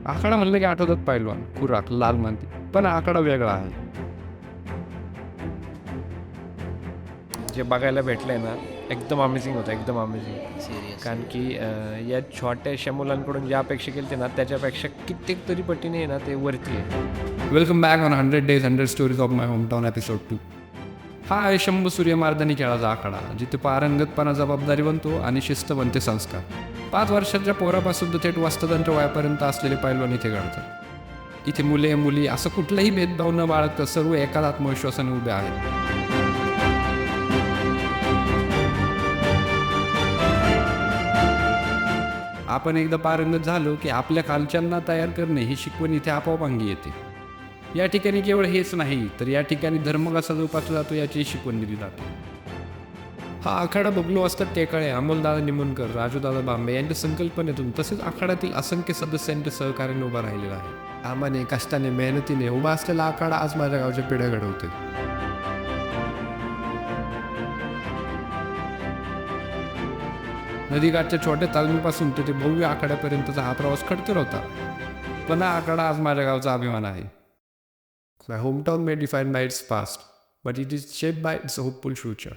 आखाडा म्हणलं की आठवतात पैलवान, खुराक, लाल माती. पण आखाडा वेगळा आहे. जे बघायला भेटलंय ना, एकदम अमेझिंग होतं, एकदम अमेझिंग. सिरियस. कारण की या छोट्याशा मुलांकडून ज्या अपेक्षा केली ना, त्याच्यापेक्षा कित्येक तरी पटीने आहे ना, ते वरती आहे. Welcome back on 100 Days 100 Stories of my hometown episode 2. हा आहे शंभू सूर्यमार्दनी खेळाचा आखाडा, जिथे पारंगतपणा जबाबदारी बनतो आणि शिस्त बनते संस्कार. 5 वर्षाच्या पोरापासून थेट वस्तादांच्या वयापर्यंत असलेले पैलवान इथे घडतात. इथे मुले मुली असं कुठलाही भेदभाव न बाळगता सर्व एकाच आत्मविश्वासाने उभे आहेत. आपण एकदा पारंगत झालो की आपल्या खालच्यांना तयार करणे ही शिकवण इथे आपोआप अंगी येते. या ठिकाणी केवळ हेच नाही, तर या ठिकाणी धर्म कसा जोपासला जातो याची शिकवण दिली जाते. हा आखाडा बबलू असतात टेकाळे, अमोलदादा निमोणकर, राजूदादा बांबे यांच्या संकल्पनेतून तसेच आखाड्यातील असंख्य सदस्यांच्या सहकार्याने उभा राहिलेला आहे. कामाने, कष्टाने, मेहनतीने उभा असलेला आखाडा आज माझ्या गावच्या पिढ्या घडवते. नदीकाठच्या छोट्या तालमीपासून ते भव्य आखाड्यापर्यंतचा हा प्रवास खडतर होता. पण हा आखाडा आज माझ्या गावचा अभिमान आहे. My hometown may define by its past, but it is shaped by its hopeful future.